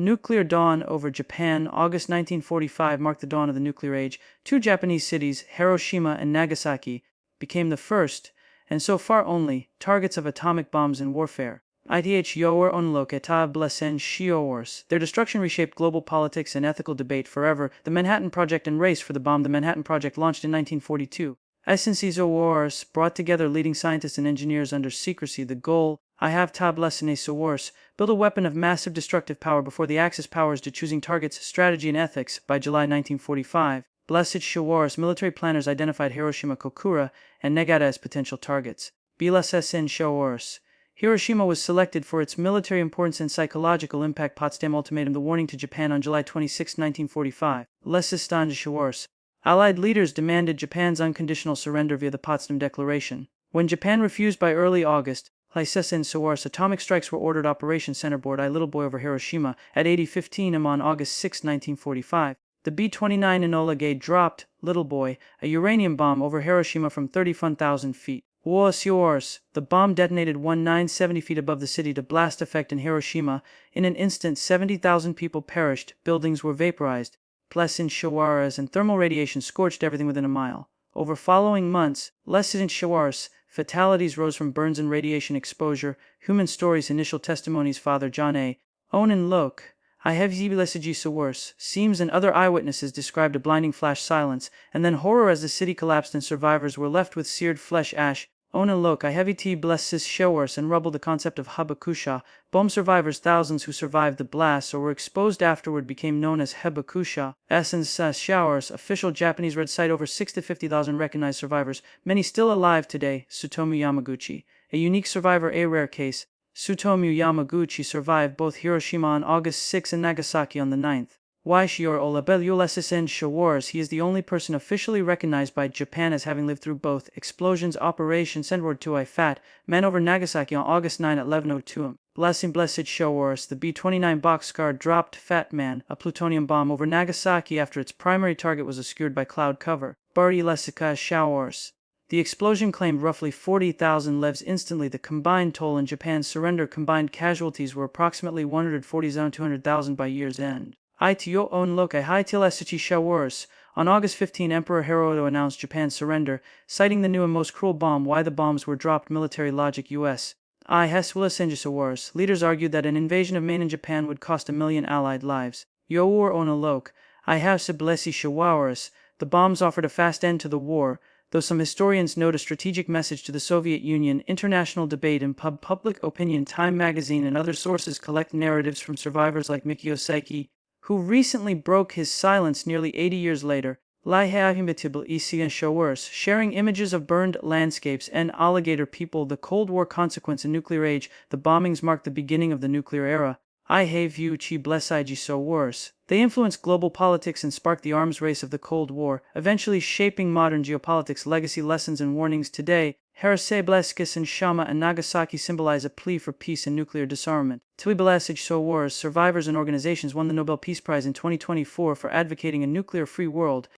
Nuclear dawn over Japan. August 1945 marked the dawn of the nuclear age. Two Japanese cities, Hiroshima and Nagasaki, became the first, and so far only, targets of atomic bombs in warfare. Ith yower onlok etav blesen shiowars. Their destruction reshaped global politics and ethical debate forever. The Manhattan Project and race for the bomb. The Manhattan Project, launched in 1942, Essences wars brought together leading scientists and engineers under secrecy. The goal, I have tablesine wars, build a weapon of massive destructive power before the Axis powers to choosing targets, strategy, and ethics. By July 1945, Blessed wars, military planners identified Hiroshima, Kokura, and Nagata as potential targets. Blessed wars. Hiroshima was selected for its military importance and psychological impact. Potsdam Ultimatum. The warning to Japan on July 26, 1945. Lesistanje wars. Allied leaders demanded Japan's unconditional surrender via the Potsdam Declaration. When Japan refused by early August, atomic strikes were ordered. Operation Centerboard I Little Boy over Hiroshima at 80:15 am on August 6, 1945. The B-29 Enola Gay dropped Little Boy, a uranium bomb over Hiroshima from 31,000 feet. Wars. The bomb detonated 1970 feet above the city to blast effect in Hiroshima. In an instant, 70,000 people perished, buildings were vaporized. Pleasant showers and thermal radiation scorched everything within a mile. Over following months, pleasant showers, fatalities rose from burns and radiation exposure. Human stories. Initial testimonies. Father John A. Onan Lok, I have blessed worse. Seams and other eyewitnesses described a blinding flash silence, and then horror as the city collapsed and survivors were left with seared flesh ash. Onan Lok, I have blesses showers and rubble. The concept of Habakusha. Bomb survivors. Thousands who survived the blasts or were exposed afterward became known as Habakusha. Essence showers. Official Japanese Red Site. Over 6 to 50,000 recognized survivors, many still alive today. Tsutomu Yamaguchi, a unique survivor, a rare case. Tsutomu Yamaguchi survived both Hiroshima on August 6 and Nagasaki on the 9th. Shior Olabelulesisen Shawars. He is the only person officially recognized by Japan as having lived through both explosions. Operation Sendward to I Fat Man over Nagasaki on August 9 at 11:02 am. Blessed Shawars. The B-29 Boxcar dropped Fat Man, a plutonium bomb, over Nagasaki after its primary target was obscured by cloud cover. Bari Lesika Shawars. The explosion claimed roughly 40,000 lives instantly. The combined toll in Japan's surrender combined casualties were approximately 140,000 by year's end. Ito on Lokai Haitilesichi Shawars. On August 15, Emperor Hirohito announced Japan's surrender, citing the new and most cruel bomb. Why the bombs were dropped. Military logic. U.S. I Heswilasenjus Wars. Leaders argued that an invasion of mainland Japan would cost 1 million Allied lives. Your on Alok. I have Siblesi Shawaras. The bombs offered a fast end to the war, though some historians note a strategic message to the Soviet Union. International debate and public opinion. Time magazine and other sources collect narratives from survivors like Mikio Saiki, who recently broke his silence nearly 80 years later. Laihahimitibl Isian Showers, sharing images of burned landscapes and alligator people. The Cold War consequence in nuclear age. The bombings marked the beginning of the nuclear era. I have you chi blessigi so wars. They influenced global politics and sparked the arms race of the Cold War, eventually shaping modern geopolitics. Legacy, lessons, and warnings. Today, Hiroshima and Shama and Nagasaki symbolize a plea for peace and nuclear disarmament. Tui blessed so wars. Survivors and organizations won the Nobel Peace Prize in 2024 for advocating a nuclear-free world.